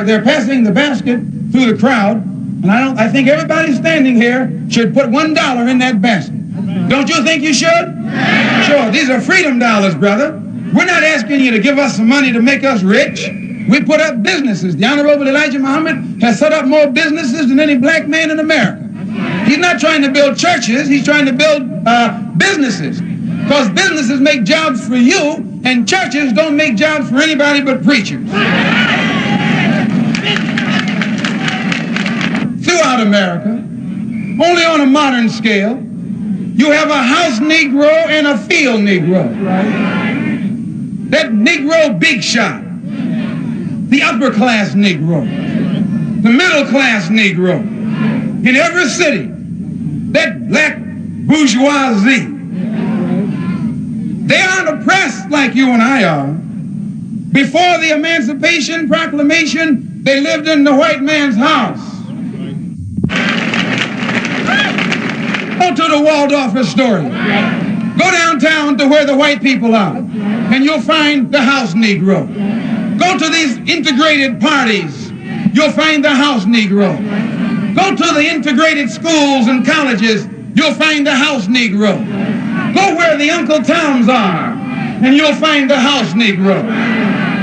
They're passing the basket through the crowd, and I think everybody standing here should put $1 in that basket. Don't you think you should? Yeah. Sure, these are freedom dollars, brother. We're not asking you to give us some money to make us rich. We put up businesses. The Honorable Elijah Muhammad has set up more businesses than any black man in America. He's not trying to build churches, he's trying to build businesses. Because businesses make jobs for you, and churches don't make jobs for anybody but preachers. Throughout America, only on a modern scale, you have a house Negro and a field Negro. That Negro big shot, the upper class Negro, the middle class Negro, in every city, that black bourgeoisie, they aren't oppressed like you and I are. Before the Emancipation Proclamation, they lived in the white man's house. Go to the Waldorf Astoria. Go downtown to where the white people are, and you'll find the house Negro. Go to these integrated parties. You'll find the house Negro. Go to the integrated schools and colleges. You'll find the house Negro. Go where the Uncle Toms are, and you'll find the house Negro.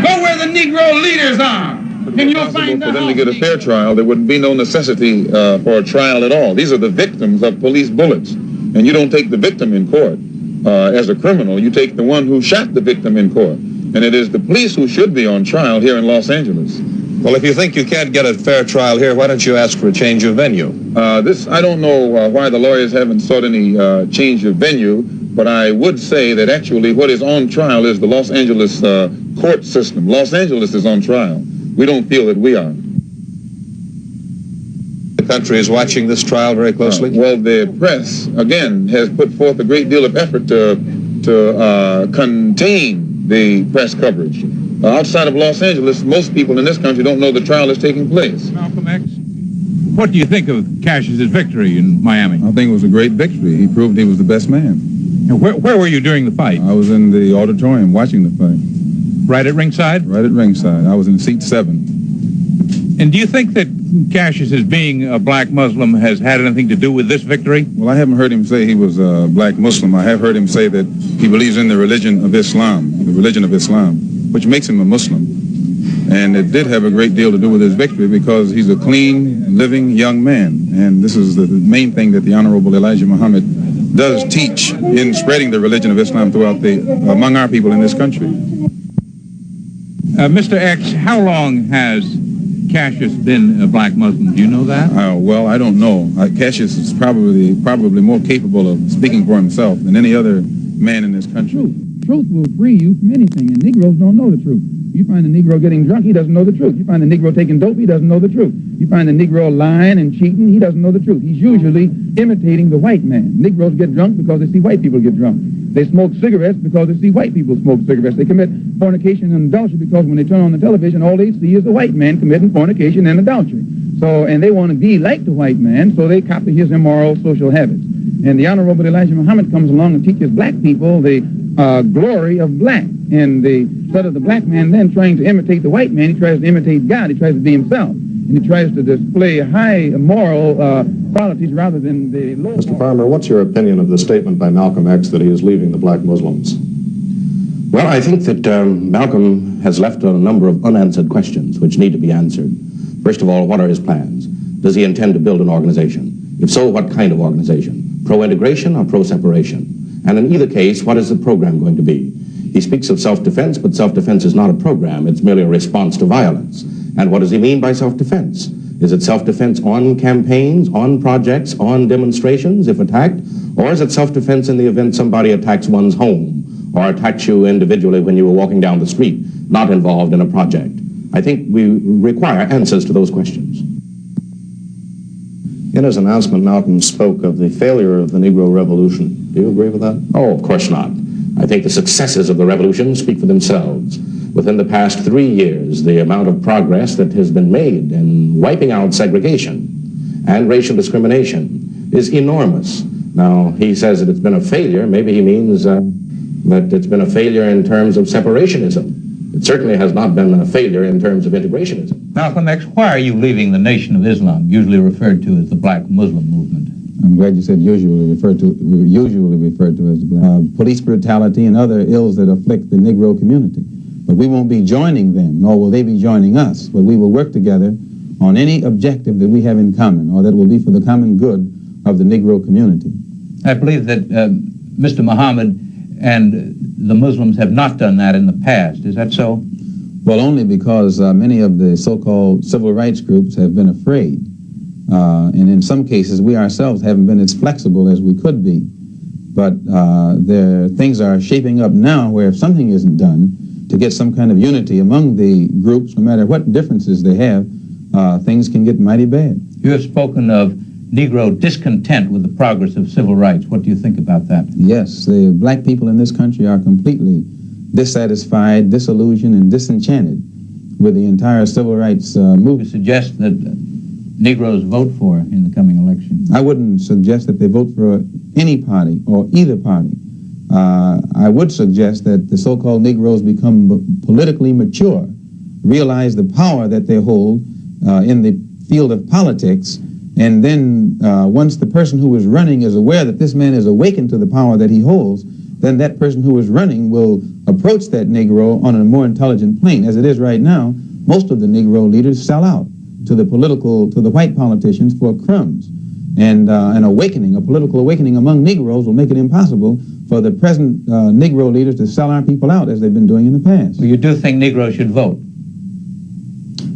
Go where the Negro leaders are, and you'll find the house Negro. For them to get a fair trial, there would be no necessity for a trial at all. These are the victims of police bullets, and you don't take the victim in court as a criminal. You take the one who shot the victim in court, and it is the police who should be on trial here in Los Angeles. Well, if you think you can't get a fair trial here, why don't you ask for a change of venue? I don't know why the lawyers haven't sought any change of venue, but I would say that actually what is on trial is the Los Angeles court system. Los Angeles is on trial. We don't feel that we are. The country is watching this trial very closely? Well, the press, again, has put forth a great deal of effort to contain the press coverage. Outside of Los Angeles, most people in this country don't know the trial is taking place. Malcolm X, what do you think of Cassius' victory in Miami? I think it was a great victory. He proved he was the best man. And where were you during the fight? I was in the auditorium watching the fight. Right at ringside? Right at ringside. I was in seat 7. And do you think that Cassius' being a black Muslim has had anything to do with this victory? Well, I haven't heard him say he was a black Muslim. I have heard him say that he believes in the religion of Islam, which makes him a Muslim. And it did have a great deal to do with his victory because he's a clean, living young man. And this is the main thing that the Honorable Elijah Muhammad does teach in spreading the religion of Islam throughout among our people in this country. Mr. X, how long has Cassius been a black Muslim? Do you know that? Well, I don't know. Cassius is probably more capable of speaking for himself than any other man in this country. Truth will free you from anything, and Negroes don't know the truth. You find a Negro getting drunk, he doesn't know the truth. You find a Negro taking dope, he doesn't know the truth. You find a Negro lying and cheating, he doesn't know the truth. He's usually imitating the white man. Negroes get drunk because they see white people get drunk. They smoke cigarettes because they see white people smoke cigarettes. They commit fornication and adultery because when they turn on the television, all they see is the white man committing fornication and adultery. And they want to be like the white man, so they copy his immoral social habits. And the Honorable Elijah Muhammad comes along and teaches black people the glory of black. And instead of the black man then trying to imitate the white man, he tries to imitate God. He tries to be himself. and he tries to display high moral qualities rather than the low. Mr. Farmer, what's your opinion of the statement by Malcolm X that he is leaving the black Muslims? Well, I think that Malcolm has left a number of unanswered questions which need to be answered. First of all, what are his plans? Does he intend to build an organization? If so, what kind of organization? Pro-integration or pro-separation? And in either case, what is the program going to be? He speaks of self-defense, but self-defense is not a program. It's merely a response to violence. And what does he mean by self-defense? Is it self-defense on campaigns, on projects, on demonstrations if attacked? Or is it self-defense in the event somebody attacks one's home or attacks you individually when you were walking down the street, not involved in a project? I think we require answers to those questions. In his announcement, Malcolm spoke of the failure of the Negro Revolution. Do you agree with that? Oh, of course not. I think the successes of the revolution speak for themselves. Within the past 3 years, the amount of progress that has been made in wiping out segregation and racial discrimination is enormous. Now, he says that it's been a failure. Maybe he means that it's been a failure in terms of separationism. It certainly has not been a failure in terms of integrationism. Malcolm X, why are you leaving the Nation of Islam, usually referred to as the Black Muslim movement? I'm glad you said usually referred to as the black. Police brutality and other ills that afflict the Negro community. But we won't be joining them, nor will they be joining us. But we will work together on any objective that we have in common, or that will be for the common good of the Negro community. I believe that Mr. Muhammad and the Muslims have not done that in the past. Is that so? Well, only because many of the so-called civil rights groups have been afraid. And in some cases, we ourselves haven't been as flexible as we could be. But things are shaping up now where if something isn't done to get some kind of unity among the groups, no matter what differences they have, things can get mighty bad. You have spoken of Negro discontent with the progress of civil rights. What do you think about that? Yes, the black people in this country are completely dissatisfied, disillusioned, and disenchanted with the entire civil rights movement. You suggest that Negroes vote for in the coming election? I wouldn't suggest that they vote for any party or either party. I would suggest that the so-called Negroes become politically mature, realize the power that they hold in the field of politics, and then once the person who is running is aware that this man is awakened to the power that he holds, then that person who is running will approach that Negro on a more intelligent plane. As it is right now, most of the Negro leaders sell out to the white politicians for crumbs. And an awakening, a political awakening among Negroes will make it impossible for the present Negro leaders to sell our people out as they've been doing in the past. Well, you do think Negroes should vote?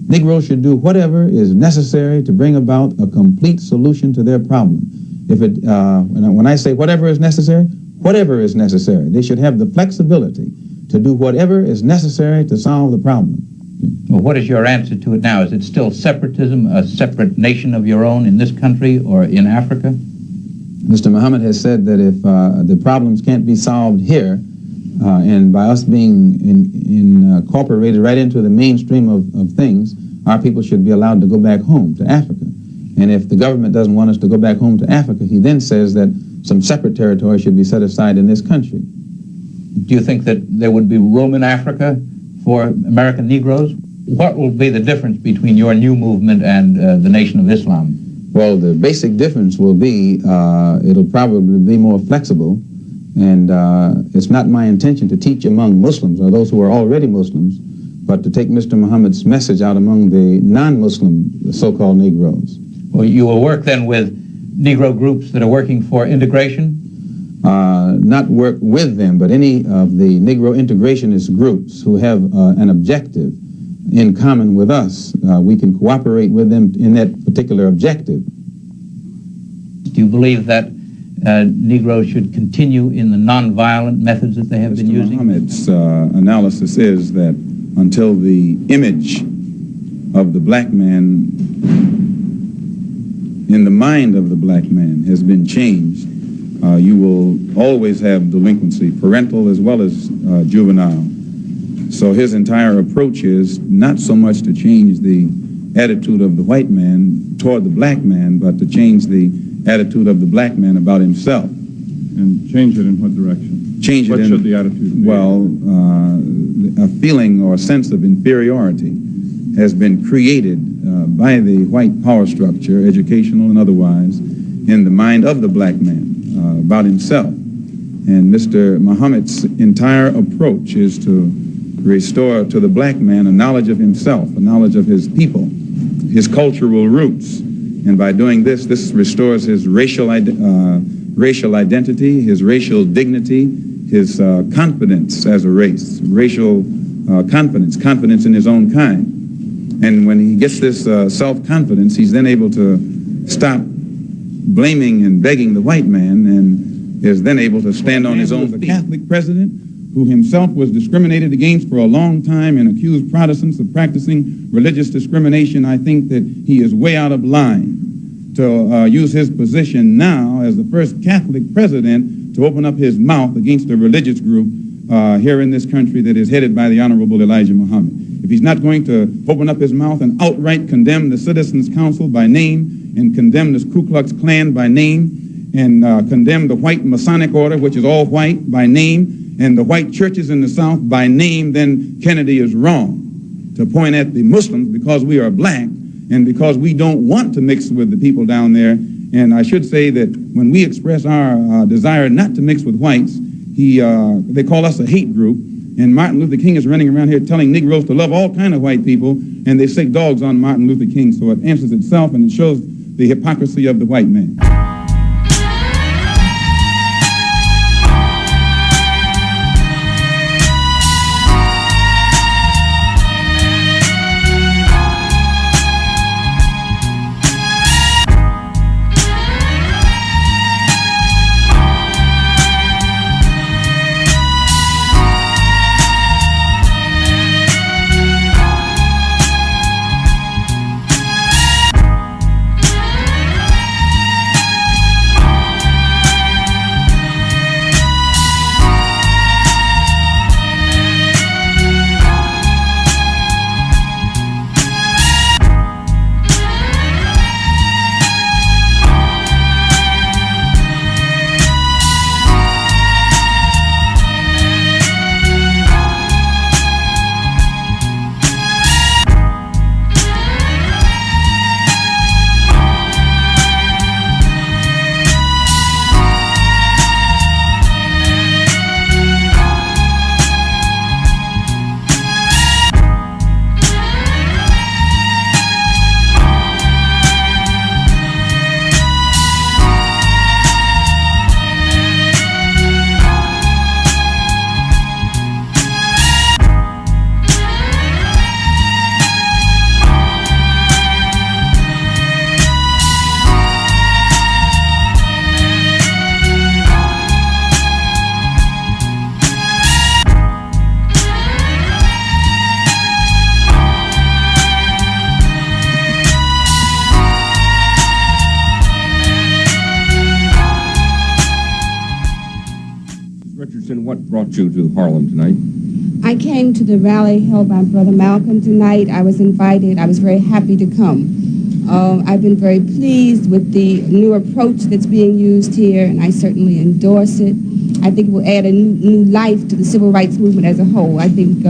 Negroes should do whatever is necessary to bring about a complete solution to their problem. When I say whatever is necessary, they should have the flexibility to do whatever is necessary to solve the problem. Well, what is your answer to it now? Is it still separatism, a separate nation of your own in this country or in Africa? Mr. Muhammad has said that if the problems can't be solved here, and by us being incorporated right into the mainstream of things, our people should be allowed to go back home to Africa. And if the government doesn't want us to go back home to Africa, he then says that some separate territory should be set aside in this country. Do you think that there would be room in Africa for American Negroes? What will be the difference between your new movement and the Nation of Islam? Well, the basic difference will be it'll probably be more flexible, and it's not my intention to teach among Muslims or those who are already Muslims, but to take Mr. Muhammad's message out among the non-Muslim so-called Negroes. Well, you will work then with Negro groups that are working for integration? Not work with them, but any of the Negro integrationist groups who have an objective in common with us. We can cooperate with them in that particular objective. Do you believe that Negroes should continue in the nonviolent methods that they have been using? Muhammad's analysis is that until the image of the black man in the mind of the black man has been changed, you will always have delinquency, parental as well as juvenile. So his entire approach is not so much to change the attitude of the white man toward the black man, but to change the attitude of the black man about himself. And change it in what direction? Change it what should the attitude be? Well, a feeling or a sense of inferiority has been created by the white power structure, educational and otherwise, in the mind of the black man about himself. And Mr. Muhammad's entire approach is to restore to the black man a knowledge of himself, a knowledge of his people, his cultural roots. And by doing this, this restores his racial identity, his racial dignity, his confidence as a race, racial confidence in his own kind. And when he gets this self-confidence, he's then able to stop blaming and begging the white man, and is then able to stand on his own feet. The Catholic president, who himself was discriminated against for a long time and accused Protestants of practicing religious discrimination, I think that he is way out of line to use his position now as the first Catholic president to open up his mouth against a religious group here in this country that is headed by the Honorable Elijah Muhammad. If he's not going to open up his mouth and outright condemn the Citizens Council by name, and condemn the Ku Klux Klan by name, and condemn the white Masonic order, which is all white, by name, and the white churches in the South by name, then Kennedy is wrong to point at the Muslims because we are black and because we don't want to mix with the people down there. And I should say that when we express our desire not to mix with whites, they call us a hate group. And Martin Luther King is running around here telling Negroes to love all kind of white people, and they sick dogs on Martin Luther King. So it answers itself, and it shows the hypocrisy of the white man. What brought you to Harlem tonight? I came to the rally held by Brother Malcom tonight. I was invited. I was very happy to come. I've been very pleased with the new approach that's being used here, and I certainly endorse it. I think it will add a new life to the civil rights movement as a whole. I think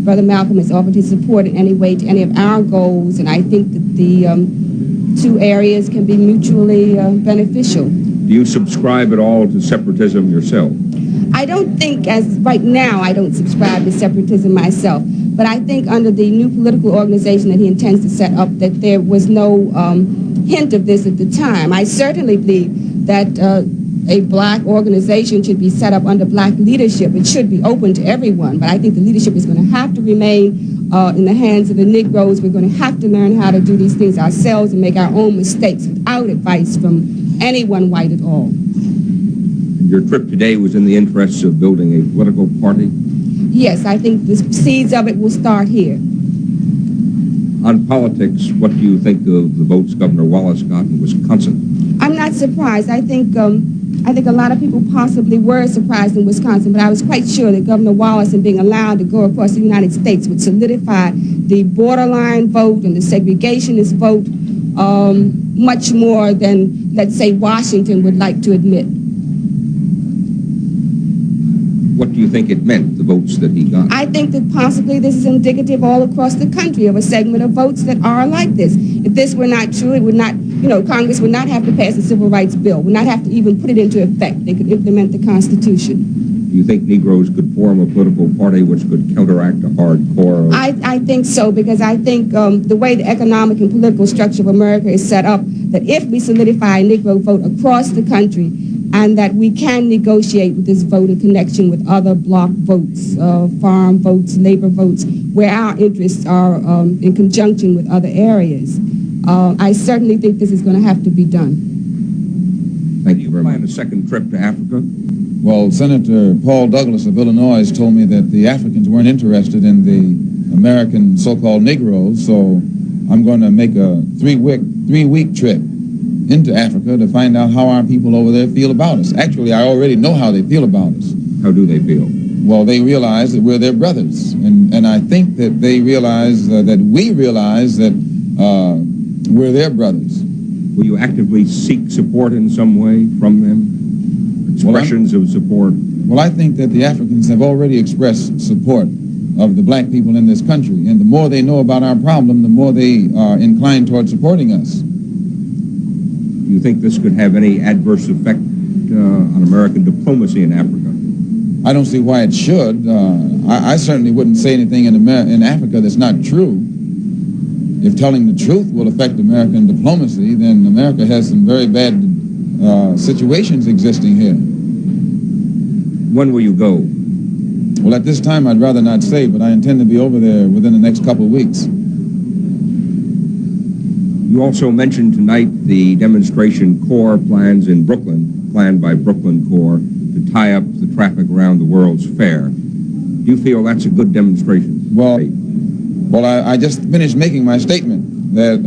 Brother Malcom has offered his support in any way to any of our goals, and I think that the two areas can be mutually beneficial. Do you subscribe at all to separatism yourself? I don't think, as right now, I don't subscribe to separatism myself, but I think under the new political organization that he intends to set up that there was no hint of this at the time. I certainly believe that a black organization should be set up under black leadership. It should be open to everyone, but I think the leadership is going to have to remain in the hands of the Negroes. We're going to have to learn how to do these things ourselves and make our own mistakes without advice from anyone white at all. Your trip today was in the interests of building a political party? Yes, I think the seeds of it will start here. On politics, what do you think of the votes Governor Wallace got in Wisconsin? I'm not surprised. I think a lot of people possibly were surprised in Wisconsin, but I was quite sure that Governor Wallace, in being allowed to go across the United States, would solidify the borderline vote and the segregationist vote much more than, let's say, Washington would like to admit. What do you think it meant, the votes that he got? I think that possibly this is indicative all across the country of a segment of votes that are like this. If this were not true, it would not, Congress would not have to pass a civil rights bill, would not have to even put it into effect. They could implement the Constitution. Do you think Negroes could form a political party which could counteract a hardcore? I think so, because I think the way the economic and political structure of America is set up, that if we solidify a Negro vote across the country, and that we can negotiate with this vote in connection with other block votes, farm votes, labor votes, where our interests are in conjunction with other areas. I certainly think this is going to have to be done. Thank you very much. Plan a second trip to Africa? Well, Senator Paul Douglas of Illinois told me that the Africans weren't interested in the American so-called Negroes, so I'm going to make a three-week trip into Africa to find out how our people over there feel about us. Actually, I already know how they feel about us. How do they feel? Well, they realize that we're their brothers, and I think that they realize that we realize that we're their brothers. Will you actively seek support in some way from them? Expressions of support? Well, I think that the Africans have already expressed support of the black people in this country, and the more they know about our problem, the more they are inclined toward supporting us. Do you think this could have any adverse effect on American diplomacy in Africa? I don't see why it should. I certainly wouldn't say anything in Africa that's not true. If telling the truth will affect American diplomacy, then America has some very bad situations existing here. When will you go? Well, at this time, I'd rather not say, but I intend to be over there within the next couple of weeks. You also mentioned tonight the demonstration Corps plans in Brooklyn, planned by Brooklyn Corps, to tie up the traffic around the World's Fair. Do you feel that's a good demonstration? Well, I just finished making my statement that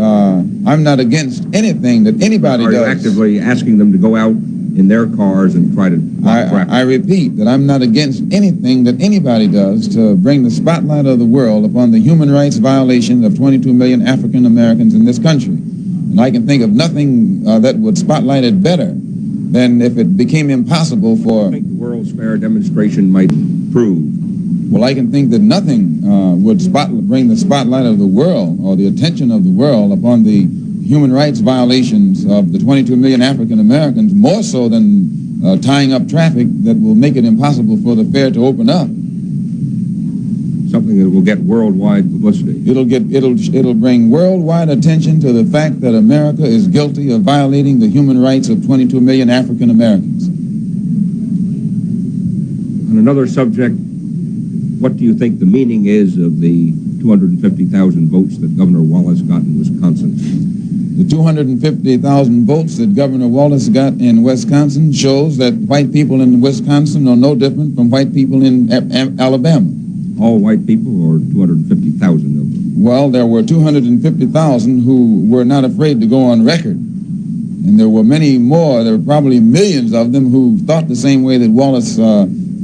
I'm not against anything that anybody does. Are you actively asking them to go out in their cars and try to block traffic? I repeat that I'm not against anything that anybody does to bring the spotlight of the world upon the human rights violations of 22 million African Americans in this country. And I can think of nothing that would spotlight it better than if it became impossible for... What do you think the World's Fair demonstration might prove? Well, I can think that nothing would bring the spotlight of the world or the attention of the world upon the human rights violations of the 22 million African Americans more so than tying up traffic that will make it impossible for the fair to open up. Something that will get worldwide publicity. It'll bring worldwide attention to the fact that America is guilty of violating the human rights of 22 million African Americans. On another subject, what do you think the meaning is of the 250,000 votes that Governor Wallace got in Wisconsin? The 250,000 votes that Governor Wallace got in Wisconsin shows that white people in Wisconsin are no different from white people in Alabama. All white people, or 250,000 of them? Well, there were 250,000 who were not afraid to go on record. And there were many more, there were probably millions of them who thought the same way that Wallace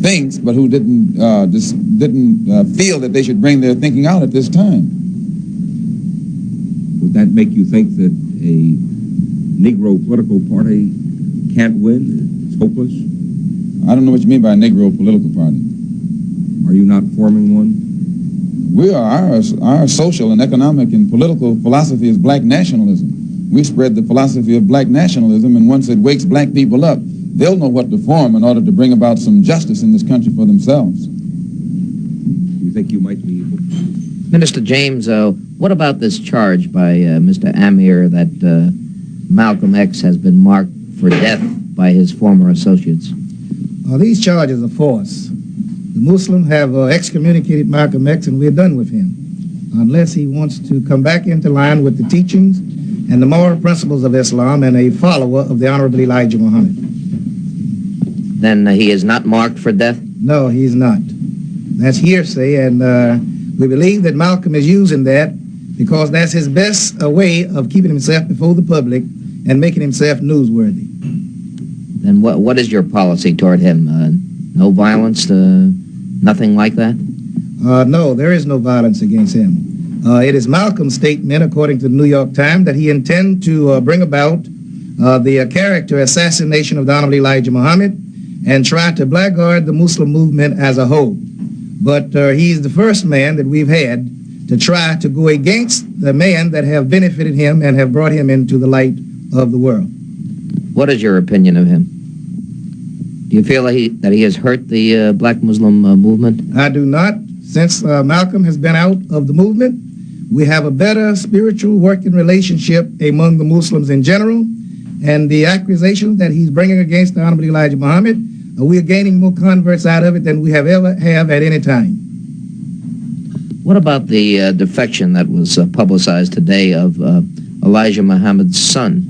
thinks, but who didn't feel that they should bring their thinking out at this time. Would that make you think that a Negro political party can't win? It's hopeless? I don't know what you mean by a Negro political party. Are you not forming one? We are. Our social and economic and political philosophy is black nationalism. We spread the philosophy of black nationalism, and once it wakes black people up, they'll know what to form in order to bring about some justice in this country for themselves. Do you think you might be able? Minister James, what about this charge by Mr. Amir that Malcolm X has been marked for death by his former associates? These charges are false. The Muslims have excommunicated Malcolm X, and we're done with him, unless he wants to come back into line with the teachings and the moral principles of Islam and a follower of the Honorable Elijah Muhammad. Then he is not marked for death? No, he's not. That's hearsay, and we believe that Malcolm is using that because that's his best way of keeping himself before the public and making himself newsworthy. Then what is your policy toward him? No violence, nothing like that? No, there is no violence against him. It is Malcolm's statement, according to the New York Times, that he intends to bring about the character assassination of the Honorable Elijah Muhammad, and try to blackguard the Muslim movement as a whole. But he's the first man that we've had to try to go against the man that have benefited him and have brought him into the light of the world. What is your opinion of him? Do you feel that he has hurt the black Muslim movement? I do not. Since Malcolm has been out of the movement, we have a better spiritual working relationship among the Muslims in general, and the accusations that he's bringing against the Honorable Elijah Muhammad, we are gaining more converts out of it than we have ever have at any time. What about the defection that was publicized today of Elijah Muhammad's son,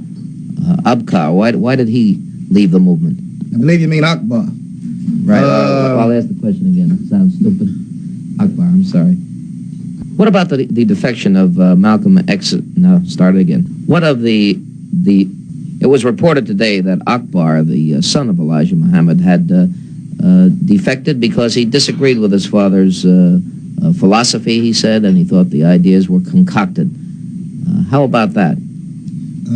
Abkar? Why did he leave the movement? I believe you mean Akbar. Right. I'll ask the question again. It sounds stupid. Akbar, I'm sorry. What about the defection of Malcolm X? No, start it again. What of the? It was reported today that Akbar, the son of Elijah Muhammad, had defected because he disagreed with his father's philosophy, he said, and he thought the ideas were concocted. How about that?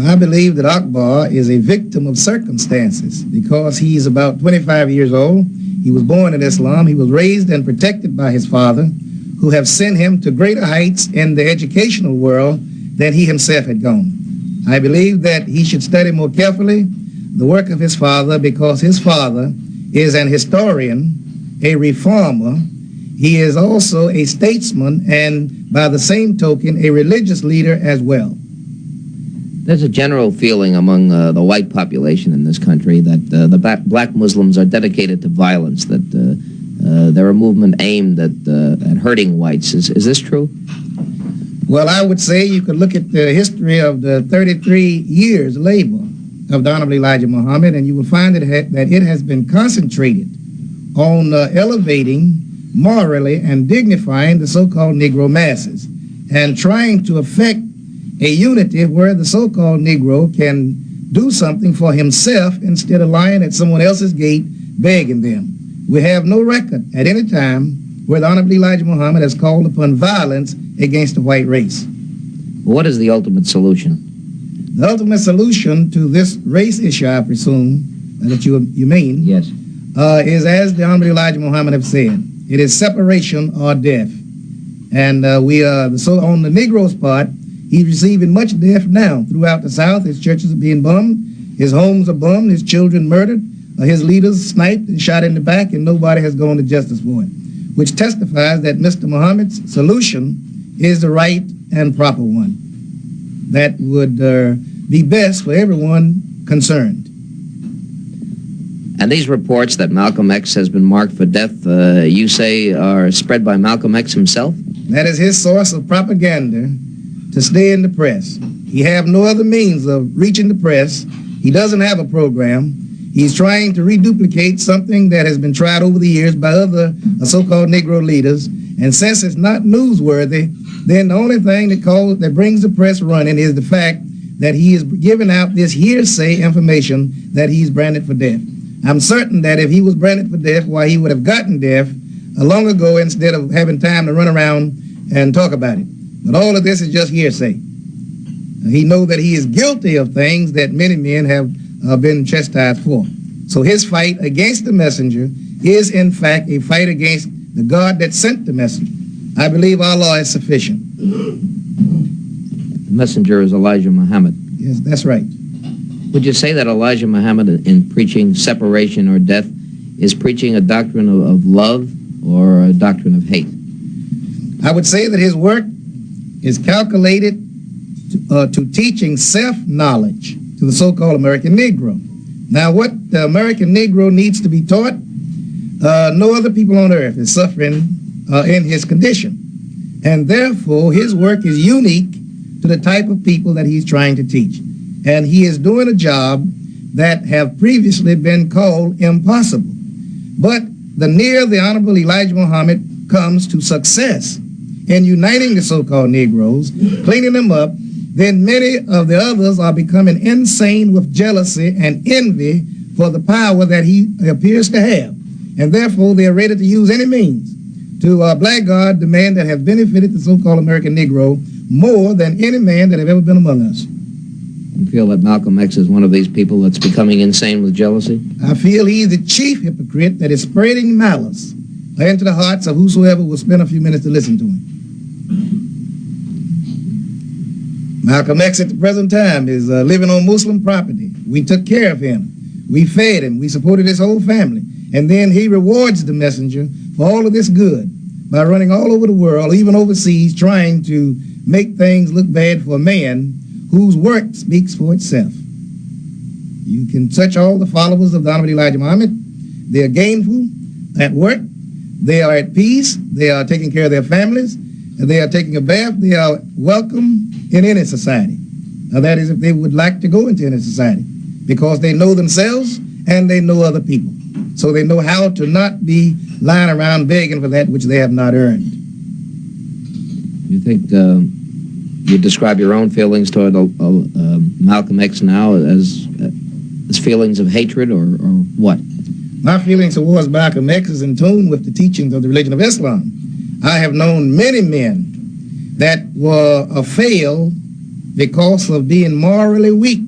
I believe that Akbar is a victim of circumstances because he's about 25 years old. He was born in Islam. He was raised and protected by his father, who have sent him to greater heights in the educational world than he himself had gone. I believe that he should study more carefully the work of his father because his father is an historian, a reformer. He is also a statesman and, by the same token, a religious leader as well. There's a general feeling among the white population in this country that the black Muslims are dedicated to violence, that they're a movement aimed at hurting whites. Is this true? Well, I would say you could look at the history of the 33 years labor of the Honorable Elijah Muhammad, and you will find that it has been concentrated on elevating morally and dignifying the so-called Negro masses and trying to effect a unity where the so-called Negro can do something for himself instead of lying at someone else's gate begging them. We have no record at any time where the Honorable Elijah Muhammad has called upon violence against the white race. What is the ultimate solution? The ultimate solution to this race issue, I presume, that you mean, yes, is as the Honorable Elijah Muhammad have said, it is separation or death. And so on the Negro's part, he's receiving much death now throughout the South. His churches are being bombed, his homes are bombed, his children murdered, his leaders sniped and shot in the back, and nobody has gone to justice for it, which testifies that Mr. Muhammad's solution is the right and proper one that would be best for everyone concerned. And these reports that Malcolm X has been marked for death, you say are spread by Malcolm X himself? That is his source of propaganda to stay in the press. He have no other means of reaching the press. He doesn't have a program. He's trying to reduplicate something that has been tried over the years by other so-called Negro leaders. And since it's not newsworthy, then the only thing that brings the press running is the fact that he is giving out this hearsay information that he's branded for death. I'm certain that if he was branded for death, why he would have gotten death long ago instead of having time to run around and talk about it. But all of this is just hearsay. He knows that he is guilty of things that many men have been chastised for. So his fight against the messenger is in fact a fight against the God that sent the messenger. I believe our law is sufficient. The messenger is Elijah Muhammad. Yes, that's right. Would you say that Elijah Muhammad, in preaching separation or death, is preaching a doctrine of love or a doctrine of hate? I would say that his work is calculated to teaching self-knowledge to the so-called American Negro. Now, what the American Negro needs to be taught, no other people on earth is suffering in his condition. And therefore, his work is unique to the type of people that he's trying to teach. And he is doing a job that have previously been called impossible. But the nearer the Honorable Elijah Muhammad comes to success in uniting the so-called Negroes, cleaning them up, then many of the others are becoming insane with jealousy and envy for the power that he appears to have. And therefore, they are ready to use any means to blackguard the man that has benefited the so-called American Negro more than any man that have ever been among us. You feel that Malcolm X is one of these people that's becoming insane with jealousy? I feel he's the chief hypocrite that is spreading malice into the hearts of whosoever will spend a few minutes to listen to him. Malcolm X at the present time is living on Muslim property. We took care of him. We fed him. We supported his whole family. And then he rewards the messenger for all of this good by running all over the world, even overseas, trying to make things look bad for a man whose work speaks for itself. You can touch all the followers of the Honorable Elijah Muhammad. They are gainful at work. They are at peace. They are taking care of their families. They are taking a bath. They are welcome in any society. Now, that is if they would like to go into any society, because they know themselves and they know other people. So they know how to not be lying around begging for that which they have not earned. You think you describe your own feelings toward Malcolm X now as feelings of hatred or what? My feelings towards Malcolm X is in tune with the teachings of the religion of Islam. I have known many men that were failed because of being morally weak,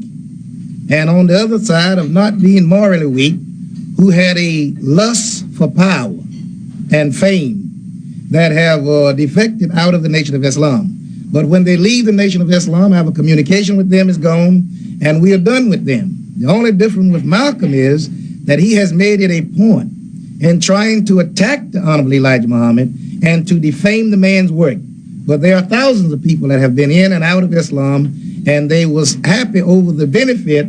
and on the other side of not being morally weak, who had a lust for power and fame that have defected out of the nation of Islam. But when they leave the nation of Islam, our communication with them is gone, and we are done with them. The only difference with Malcolm is that he has made it a point in trying to attack the Honorable Elijah Muhammad and to defame the man's work. But there are thousands of people that have been in and out of Islam, and they was happy over the benefit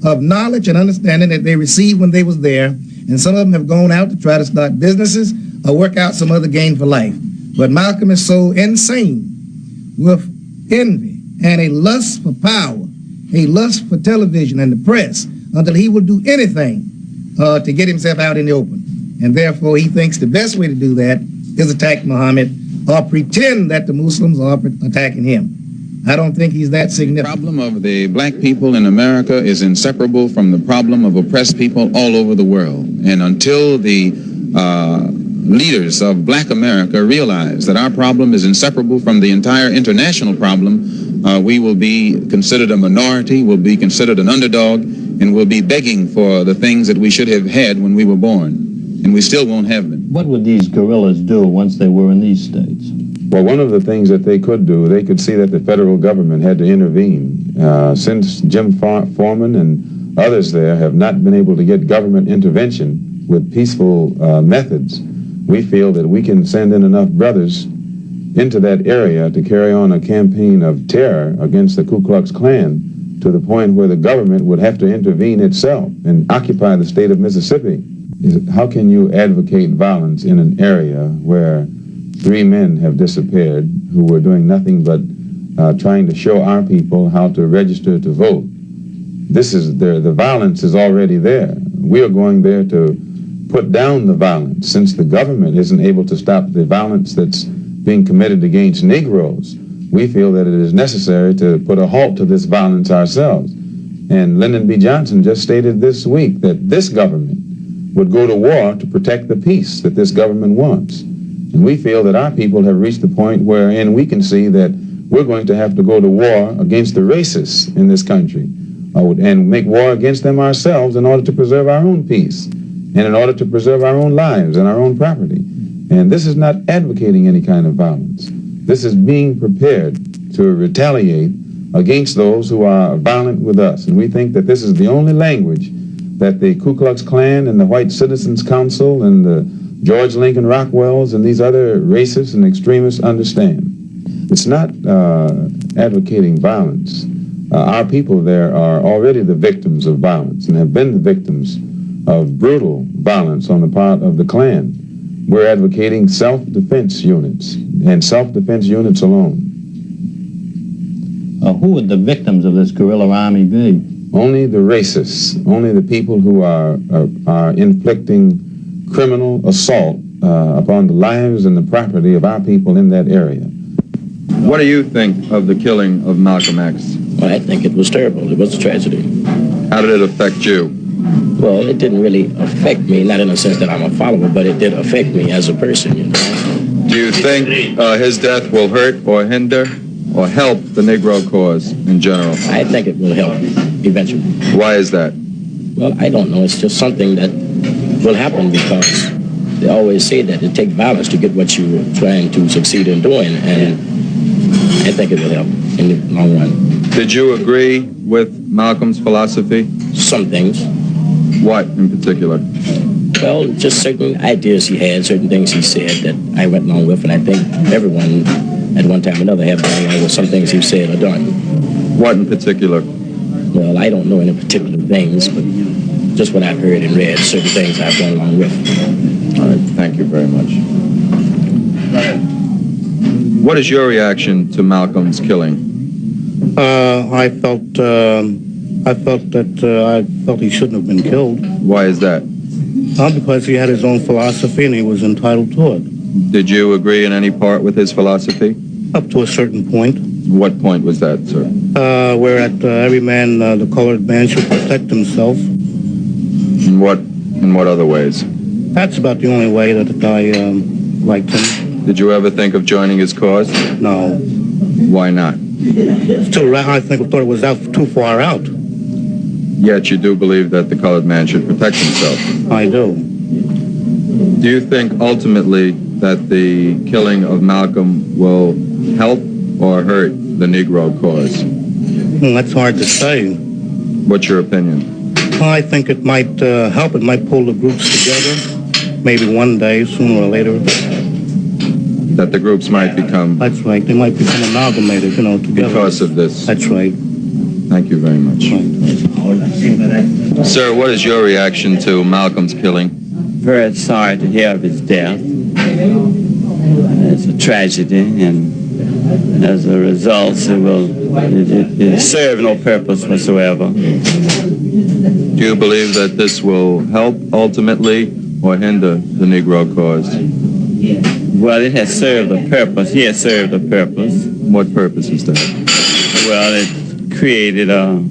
of knowledge and understanding that they received when they was there, and some of them have gone out to try to start businesses or work out some other gain for life. But Malcolm is so insane with envy and a lust for power, a lust for television and the press, until he will do anything to get himself out in the open. And therefore he thinks the best way to do that is attack Muhammad or pretend that the Muslims are attacking him. I don't think he's that significant. The problem of the black people in America is inseparable from the problem of oppressed people all over the world. And until the leaders of black America realize that our problem is inseparable from the entire international problem, we will be considered a minority, will be considered an underdog, and will be begging for the things that we should have had when we were born. And we still won't have them. What would these guerrillas do once they were in these states? Well, one of the things that they could do, they could see that the federal government had to intervene. Since Jim Foreman and others there have not been able to get government intervention with peaceful methods, we feel that we can send in enough brothers into that area to carry on a campaign of terror against the Ku Klux Klan to the point where the government would have to intervene itself and occupy the state of Mississippi. How can you advocate violence in an area where 3 men have disappeared who were doing nothing but trying to show our people how to register to vote? This is the violence is already there. We are going there to put down the violence. Since the government isn't able to stop the violence that's being committed against Negroes, we feel that it is necessary to put a halt to this violence ourselves. And Lyndon B. Johnson just stated this week that this government would go to war to protect the peace that this government wants. And we feel that our people have reached the point wherein we can see that we're going to have to go to war against the racists in this country and make war against them ourselves in order to preserve our own peace and in order to preserve our own lives and our own property. And this is not advocating any kind of violence. This is being prepared to retaliate against those who are violent with us. And we think that this is the only language that the Ku Klux Klan and the White Citizens Council and the George Lincoln Rockwells and these other racists and extremists understand. It's not advocating violence. Our people there are already the victims of violence and have been the victims of brutal violence on the part of the Klan. We're advocating self-defense units and self-defense units alone. Who would the victims of this guerrilla army be? Only the racists, only the people who are inflicting criminal assault upon the lives and the property of our people in that area. What do you think of the killing of Malcolm X? Well, I think it was terrible. It was a tragedy. How did it affect you? Well, it didn't really affect me, not in the sense that I'm a follower, but it did affect me as a person, you know. Do you think his death will hurt or hinder or help the Negro cause in general? I think it will help eventually. Why is that? Well, I don't know. It's just something that will happen because they always say that it takes violence to get what you're trying to succeed in doing, and I think it will help in the long run. Did you agree with Malcolm's philosophy? Some things. What in particular? Well, just certain ideas he had, certain things he said that I went along with, and I think everyone at one time or another have gone along with some things he said or done. What in particular? Well, I don't know any particular things, but just what I've heard and read, certain things I've gone along with. All right, thank you very much. What is your reaction to Malcolm's killing? I felt he shouldn't have been killed. Why is that? Because he had his own philosophy and he was entitled to it. Did you agree in any part with his philosophy? Up to a certain point. What point was that, sir? Whereat every man, the colored man, should protect himself. In what other ways? That's about the only way that I liked him. Did you ever think of joining his cause? No. Why not? I thought it was too far out. Yet you do believe that the colored man should protect himself. I do. Do you think ultimately that the killing of Malcolm will help or hurt the Negro cause? That's hard to say. What's your opinion? I think it might help. It might pull the groups together. Maybe one day, sooner or later. That the groups might become... That's right. They might become amalgamated, together. Because of this. That's right. Thank you very much. Right. Sir, what is your reaction to Malcolm's killing? Very sorry to hear of his death. It's a tragedy, and as a result, it served no purpose whatsoever. Do you believe that this will help ultimately or hinder the Negro cause? Well, it has served a purpose. He has served a purpose. What purpose is that? Well, it created a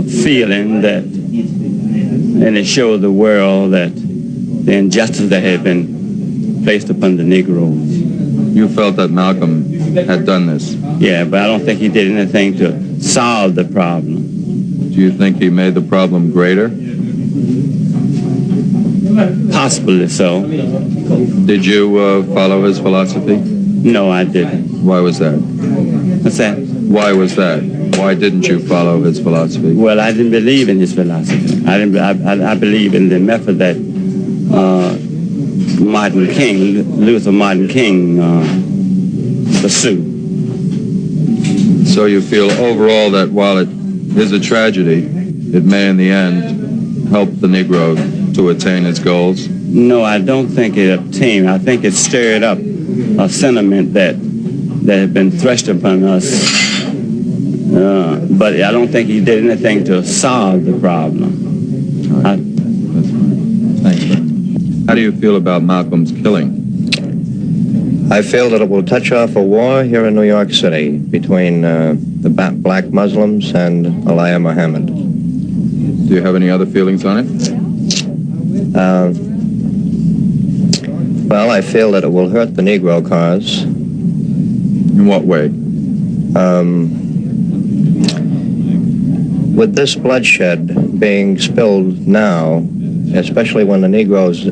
feeling that, and it showed the world that the injustice that had been placed upon the Negroes. You felt that Malcolm had done this? Yeah, but I don't think he did anything to solve the problem. Do you think he made the problem greater? Possibly so. Did you follow his philosophy? No, I didn't. Why was that? What's that? Why was that? Why didn't you follow his philosophy? Well, I didn't believe in his philosophy. I believe in the method that Luther Martin King pursued. So you feel overall that while it is a tragedy, it may in the end help the Negro to attain its goals? No, I don't think it obtained. I think it stirred up a sentiment that had been thrust upon us. But I don't think he did anything to solve the problem. Right. That's fine. Thank you. How do you feel about Malcolm's killing? I feel that it will touch off a war here in New York City between the black Muslims and Elijah Muhammad. Do you have any other feelings on it? Well, I feel that it will hurt the Negro cause. In what way? With this bloodshed being spilled now, especially when the Negroes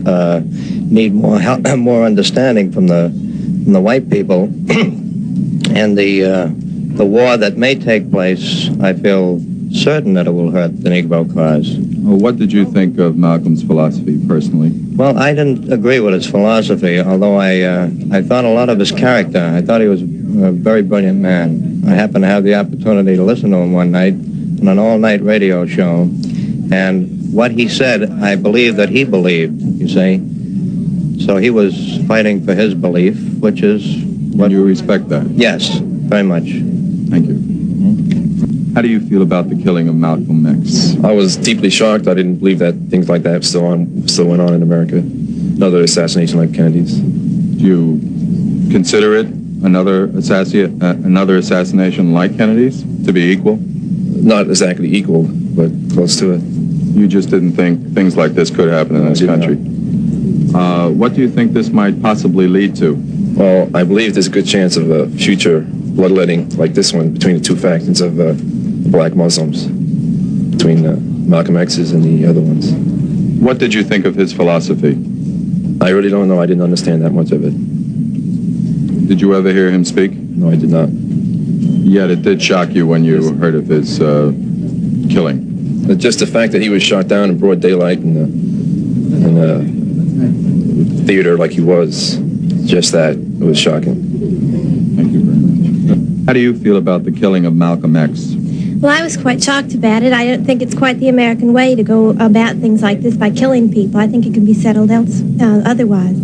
need more help, more understanding from the white people, and the war that may take place, I feel certain that it will hurt the Negro cause. Well, what did you think of Malcolm's philosophy personally? Well, I didn't agree with his philosophy, although I thought a lot of his character. I thought he was a very brilliant man. I happened to have the opportunity to listen to him one night on an all-night radio show, and what he said, I believe that he believed, you see. So he was fighting for his belief, which is what... You respect that? Yes, very much. Thank you. How do you feel about the killing of Malcolm X? I was deeply shocked. I didn't believe that things like that still went on in America. Another assassination like Kennedy's. Do you consider it another assassination like Kennedy's to be equal? Not exactly equal, but close to it. You just didn't think things like this could happen in this country. What do you think this might possibly lead to? Well, I believe there's a good chance of a future bloodletting like this one between the two factions of black Muslims, between Malcolm X's and the other ones. What did you think of his philosophy? I really don't know. I didn't understand that much of it. Did you ever hear him speak? No, I did not. Yet it did shock you when you heard of his killing. But just the fact that he was shot down in broad daylight in the theater like he was, just that, it was shocking. Thank you very much. How do you feel about the killing of Malcolm X? Well, I was quite shocked about it. I don't think it's quite the American way to go about things like this by killing people. I think it can be settled otherwise.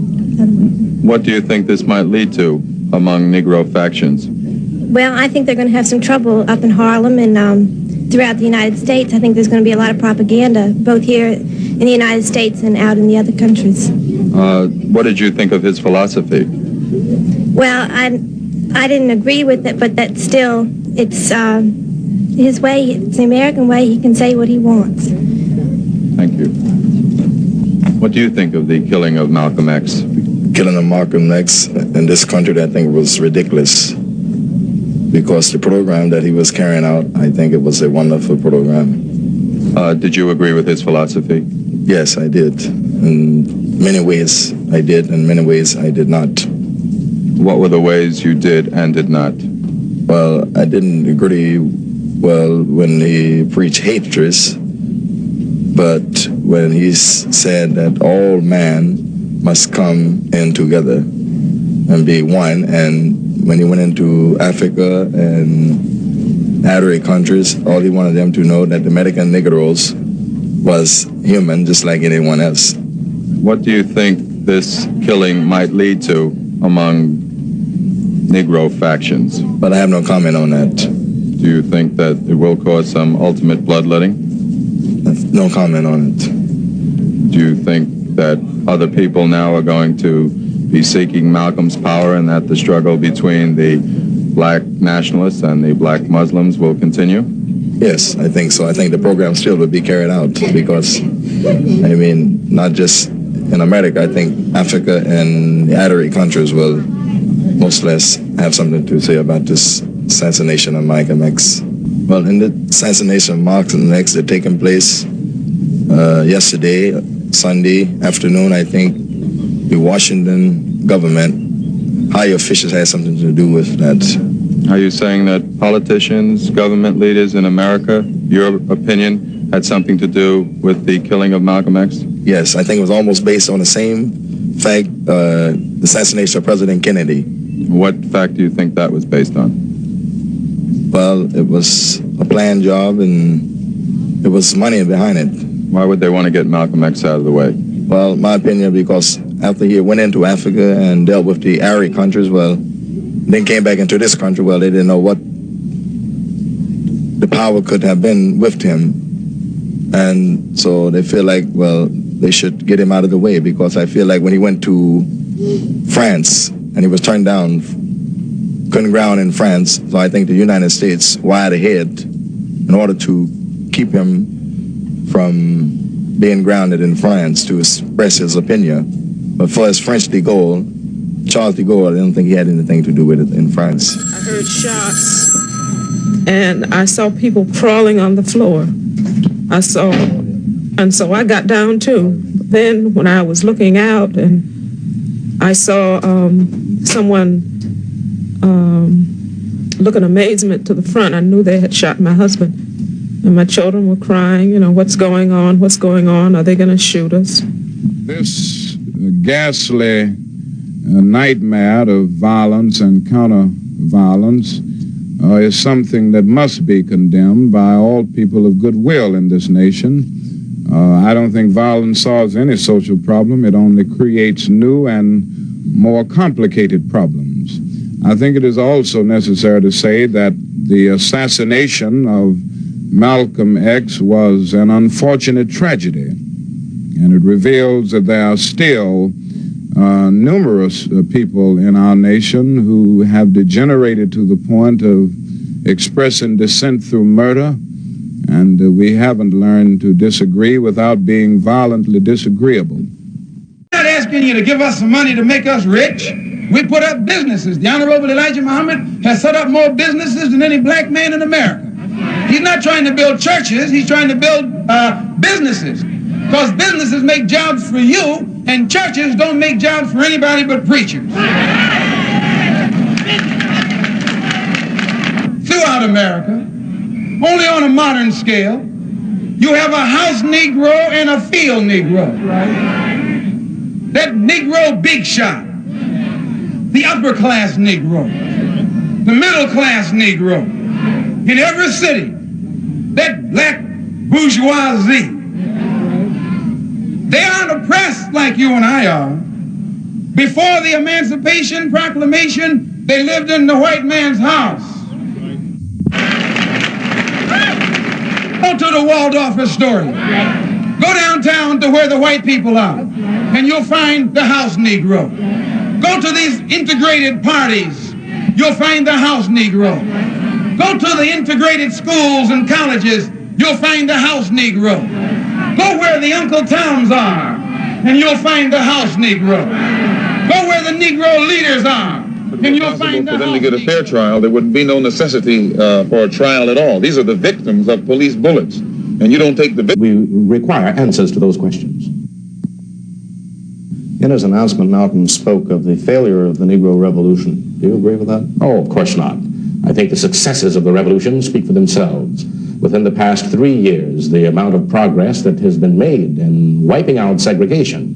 What do you think this might lead to among Negro factions? Well, I think they're going to have some trouble up in Harlem and throughout the United States. I think there's going to be a lot of propaganda, both here in the United States and out in the other countries. What did you think of his philosophy? Well, I didn't agree with it, but that still, it's his way, it's the American way. He can say what he wants. Thank you. What do you think of the killing of Malcolm X? Killing of Malcolm X in this country, I think, was ridiculous. Because the program that he was carrying out, I think it was a wonderful program. Did you agree with his philosophy? Yes, I did. In many ways I did, in many ways I did not. What were the ways you did and did not? Well, I didn't agree when he preached hatred, but when he said that all man must come in together and be one, and when he went into Africa and other countries, all he wanted them to know that the American Negroes was human just like anyone else. What do you think this killing might lead to among Negro factions? But I have no comment on that. Do you think that it will cause some ultimate bloodletting? No comment on it. Do you think that other people now are going to be seeking Malcolm's power and that the struggle between the black nationalists and the black Muslims will continue? Yes, I think so. I think the program still will be carried out because, I mean, not just in America, I think Africa and the other countries will most or less have something to say about this assassination of Malcolm X. Well, in the assassination of Malcolm X that taken place yesterday, Sunday afternoon, I think the Washington government, high officials had something to do with that. Are you saying that politicians, government leaders in America, your opinion, had something to do with the killing of Malcolm X? Yes, I think it was almost based on the same fact, the assassination of President Kennedy. What fact do you think that was based on? Well, it was a planned job and there was money behind it. Why would they want to get Malcolm X out of the way? Well, my opinion, because after he went into Africa and dealt with the Arab countries, then came back into this country, they didn't know what the power could have been with him. And so they feel like, they should get him out of the way, because I feel like when he went to France and he was turned down, couldn't ground in France, so I think the United States wired ahead in order to keep him from being grounded in France to express his opinion. But for his French de Gaulle, Charles de Gaulle, I don't think he had anything to do with it in France. I heard shots, and I saw people crawling on the floor. And so I got down too. Then when I was looking out and I saw someone look in amazement to the front, I knew they had shot my husband. And my children were crying, what's going on? What's going on? Are they going to shoot us? This ghastly nightmare of violence and counter-violence is something that must be condemned by all people of goodwill in this nation. I don't think violence solves any social problem. It only creates new and more complicated problems. I think it is also necessary to say that the assassination of Malcolm X was an unfortunate tragedy, and it reveals that there are still numerous people in our nation who have degenerated to the point of expressing dissent through murder, and we haven't learned to disagree without being violently disagreeable. We're not asking you to give us some money to make us rich. We put up businesses. The Honorable Elijah Muhammad has set up more businesses than any black man in America. He's not trying to build churches, he's trying to build businesses. Because businesses make jobs for you, and churches don't make jobs for anybody but preachers. Throughout America, only on a modern scale, you have a house Negro and a field Negro. That Negro big shot, the upper class Negro, the middle class Negro, in every city, that black bourgeoisie. They aren't oppressed like you and I are. Before the Emancipation Proclamation, they lived in the white man's house. Go to the Waldorf Astoria. Go downtown to where the white people are, and you'll find the house Negro. Go to these integrated parties, you'll find the house Negro. Go to the integrated schools and colleges, you'll find the house Negro. Go where the Uncle Toms are, and you'll find the house Negro. Go where the Negro leaders are, and you'll find the house Negro. For them to get a fair trial, there would be no necessity for a trial at all. These are the victims of police bullets, and you don't take the... We require answers to those questions. In his announcement, Malcom spoke of the failure of the Negro Revolution. Do you agree with that? Oh, of course not. I think the successes of the revolution speak for themselves. Within the past 3 years, the amount of progress that has been made in wiping out segregation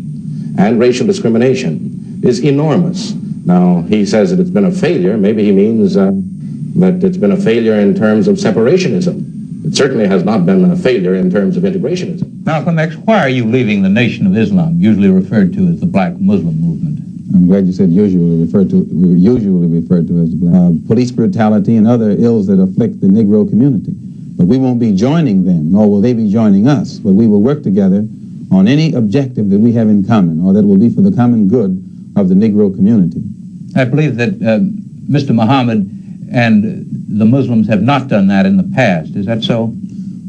and racial discrimination is enormous. Now, he says that it's been a failure. Maybe he means that it's been a failure in terms of separationism. It certainly has not been a failure in terms of integrationism. Malcolm X, why are you leaving the Nation of Islam, usually referred to as the Black Muslim movement? I'm glad you said usually referred to as the black. Police brutality and other ills that afflict the Negro community. But we won't be joining them, nor will they be joining us, but we will work together on any objective that we have in common, or that will be for the common good of the Negro community. I believe that Mr. Muhammad and the Muslims have not done that in the past. Is that so?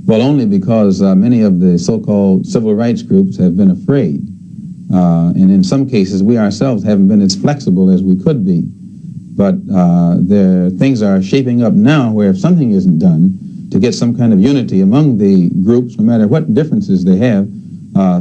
Well, only because many of the so-called civil rights groups have been afraid. And in some cases, we ourselves haven't been as flexible as we could be. But things are shaping up now where if something isn't done to get some kind of unity among the groups, no matter what differences they have,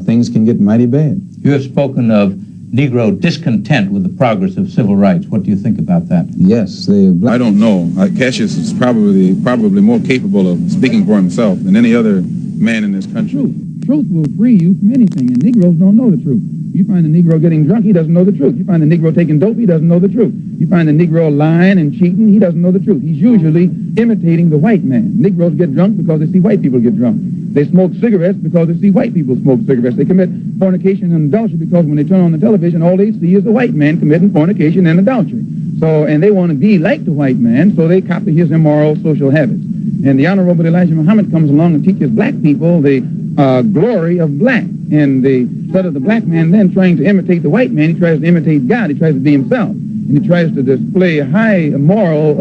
things can get mighty bad. You have spoken of Negro discontent with the progress of civil rights. What do you think about that? Yes. I don't know. Cassius is probably more capable of speaking for himself than any other man in this country. Truth will free you from anything, and Negroes don't know the truth. You find a Negro getting drunk, he doesn't know the truth. You find a Negro taking dope, he doesn't know the truth. You find a Negro lying and cheating, he doesn't know the truth. He's usually imitating the white man. Negroes get drunk because they see white people get drunk. They smoke cigarettes because they see white people smoke cigarettes. They commit fornication and adultery because when they turn on the television, all they see is the white man committing fornication and adultery. And they want to be like the white man, so they copy his immoral social habits. And the Honorable Elijah Muhammad comes along and teaches black people the glory of black. And instead of the black man then trying to imitate the white man, he tries to imitate God. He tries to be himself. And he tries to display high moral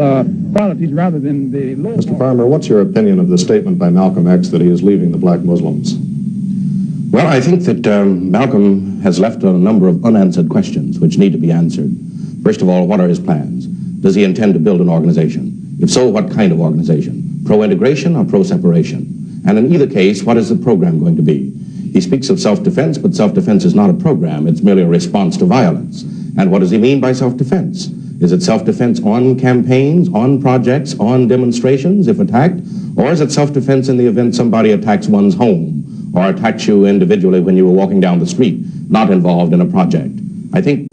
qualities rather than the low. Mr. Farmer, what's your opinion of the statement by Malcolm X that he is leaving the black Muslims? Well, I think that Malcolm has left a number of unanswered questions which need to be answered. First of all, what are his plans? Does he intend to build an organization? If so, what kind of organization? Pro-integration or pro-separation? And in either case, what is the program going to be? He speaks of self-defense, but self-defense is not a program. It's merely a response to violence. And what does he mean by self-defense? Is it self-defense on campaigns, on projects, on demonstrations, if attacked? Or is it self-defense in the event somebody attacks one's home or attacks you individually when you were walking down the street, not involved in a project? I think...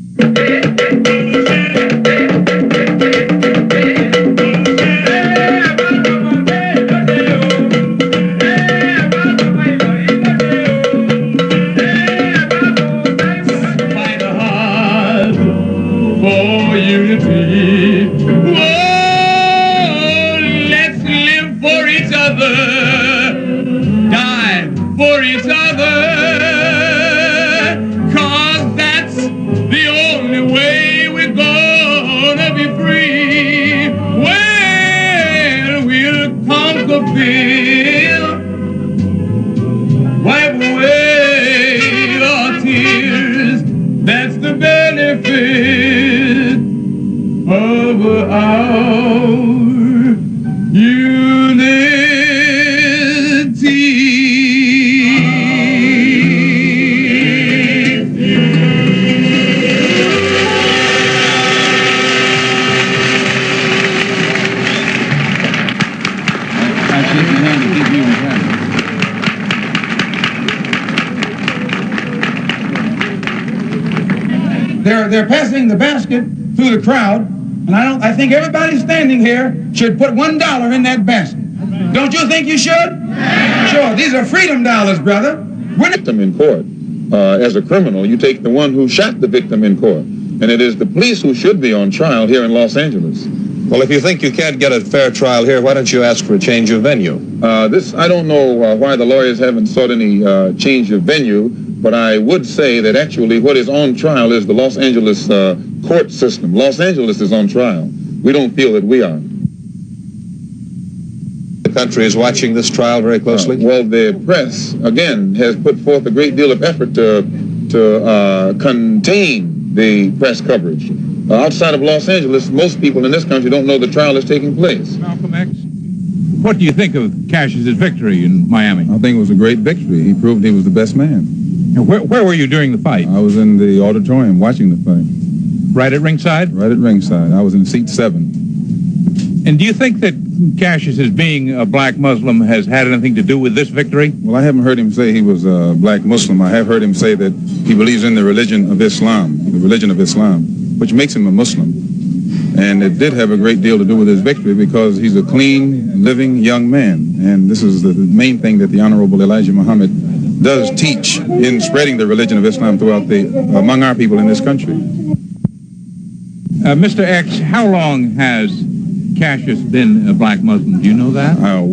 Wipe away our tears, that's the benefit. of our They're passing the basket through the crowd, and I think everybody standing here should put $1 in that basket. Don't you think you should? Sure, these are freedom dollars, brother. Victim in court. As a criminal, you take the one who shot the victim in court, and it is the police who should be on trial here in Los Angeles. Well, if you think you can't get a fair trial here, why don't you ask for a change of venue? I don't know why the lawyers haven't sought any change of venue, but I would say that actually what is on trial is the Los Angeles court system. Los Angeles is on trial. We don't feel that we are. The country is watching this trial very closely? Well, the press, again, has put forth a great deal of effort to contain the press coverage. Outside of Los Angeles, most people in this country don't know the trial is taking place. Malcolm X, what do you think of Cassius's victory in Miami? I think it was a great victory. He proved he was the best man. Where were you during the fight? I was in the auditorium watching the fight. Right at ringside? Right at ringside. I was in seat 7. And do you think that Cassius, being a black Muslim, has had anything to do with this victory? Well, I haven't heard him say he was a black Muslim. I have heard him say that he believes in the religion of Islam, which makes him a Muslim. And it did have a great deal to do with his victory because he's a clean, living young man. And this is the main thing that the Honorable Elijah Muhammad does teach in spreading the religion of Islam throughout among our people in this country. Mr. X, how long has Cassius been a black Muslim? Do you know that? Well,